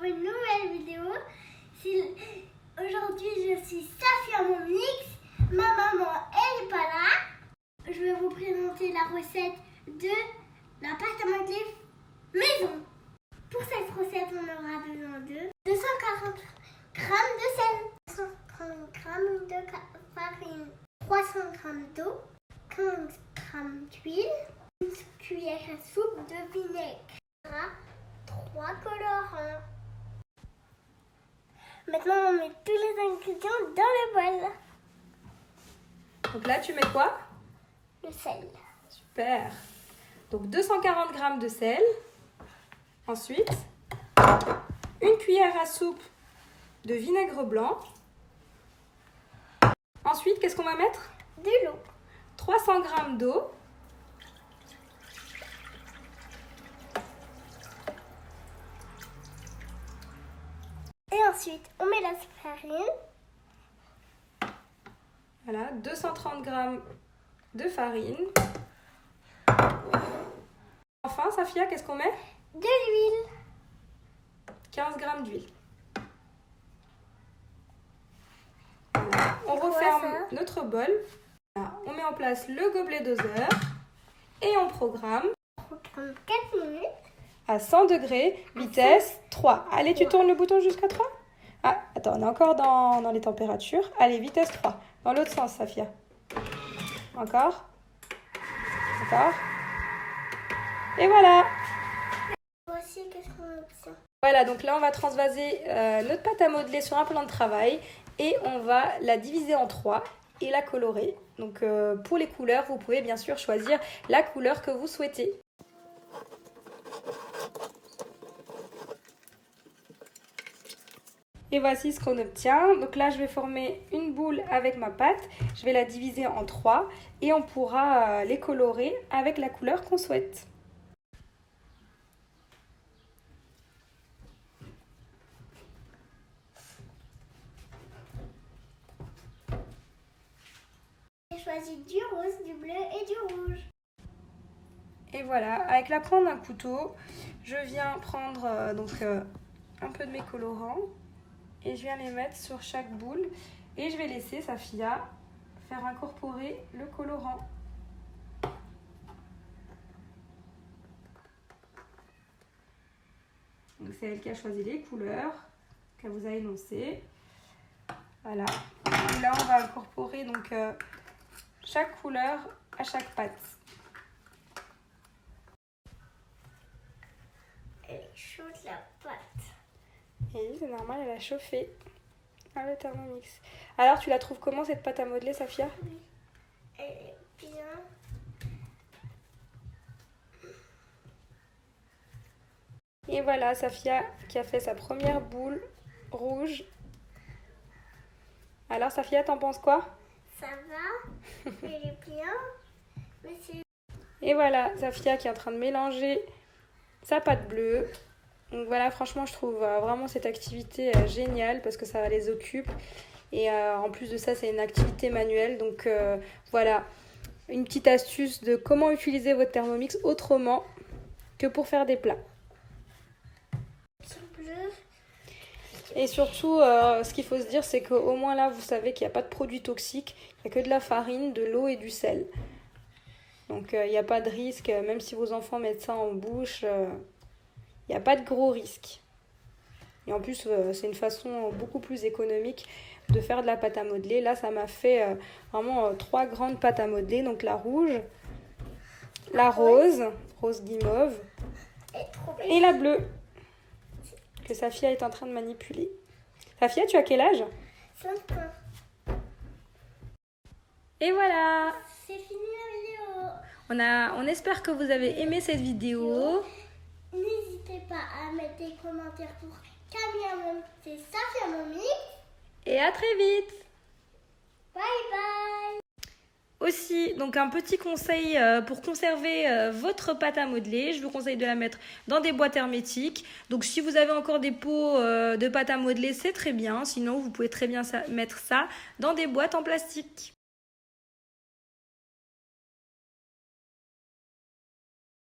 pour une nouvelle vidéo. Aujourd'hui, je suis Safia Momix. Ma maman, elle n'est pas là. Je vais vous présenter la recette de la pâte à modeler maison. Pour cette recette, on aura besoin de 240 g de sel, 230 g de farine, 300 g d'eau, 15 g d'huile, une cuillère à soupe de vinaigre, 3 colorants. Maintenant, on met tous les ingrédients dans le bol. Donc là, tu mets quoi? Le sel. Super. Donc 240 g de sel. Ensuite, une cuillère à soupe de vinaigre blanc. Ensuite, qu'est-ce qu'on va mettre? De l'eau. 300 g d'eau. Et ensuite, on met la farine. Voilà, 230 g de farine. Enfin, Safia, qu'est-ce qu'on met? De l'huile. 15 g d'huile. Voilà. On referme notre bol. Voilà. On met en place le gobelet doseur et on programme 4 minutes. à 100 degrés, vitesse 3. Allez, tu tournes le bouton jusqu'à 3. Ah, attends, on est encore dans les températures. Allez, vitesse 3. Dans l'autre sens, Safia. Encore. Encore. Et voilà. Voici qu'est-ce qu'on obtient. Voilà, donc là, on va transvaser notre pâte à modeler sur un plan de travail et on va la diviser en 3 et la colorer. Donc, pour les couleurs, vous pouvez bien sûr choisir la couleur que vous souhaitez. Et voici ce qu'on obtient. Donc là, je vais former une boule avec ma pâte. Je vais la diviser en 3 et on pourra les colorer avec la couleur qu'on souhaite. J'ai choisi du rose, du bleu et du rouge. Et voilà, avec la pointe d'un couteau, je viens prendre un peu de mes colorants. Et je viens les mettre sur chaque boule. Et je vais laisser Safia faire incorporer le colorant. Donc c'est elle qui a choisi les couleurs qu'elle vous a énoncées. Voilà. Et là on va incorporer donc chaque couleur à chaque pâte. Elle est chaude la pâte. Et c'est normal, elle a chauffé. Ah, le Thermomix. Alors, tu la trouves comment cette pâte à modeler, Safia? Oui. Elle est bien. Et voilà, Safia qui a fait sa première boule rouge. Alors, Safia, t'en penses quoi? Ça va. Elle est bien. Mais c'est... Et voilà, Safia qui est en train de mélanger sa pâte bleue. Donc voilà, franchement, je trouve vraiment cette activité géniale parce que ça les occupe. Et en plus de ça, c'est une activité manuelle. Donc voilà, une petite astuce de comment utiliser votre Thermomix autrement que pour faire des plats. Et surtout, ce qu'il faut se dire, c'est qu'au moins là, vous savez qu'il n'y a pas de produits toxiques. Il n'y a que de la farine, de l'eau et du sel. Donc il n'y a pas de risque, même si vos enfants mettent ça en bouche... il n'y a pas de gros risques. Et en plus, c'est une façon beaucoup plus économique de faire de la pâte à modeler. Là, ça m'a fait vraiment 3 grandes pâtes à modeler. Donc la rouge, la rose guimauve et la bleue que Safia est en train de manipuler. Safia, tu as quel âge? 5 ans. Et voilà, C'est fini la vidéo. on espère que vous avez aimé cette vidéo. N'hésitez pas à mettre des commentaires pour Camille. C'est Safia Momix. Et à très vite. Bye bye. Aussi, donc un petit conseil pour conserver votre pâte à modeler. Je vous conseille de la mettre dans des boîtes hermétiques. Donc si vous avez encore des pots de pâte à modeler, c'est très bien. Sinon, vous pouvez très bien mettre ça dans des boîtes en plastique.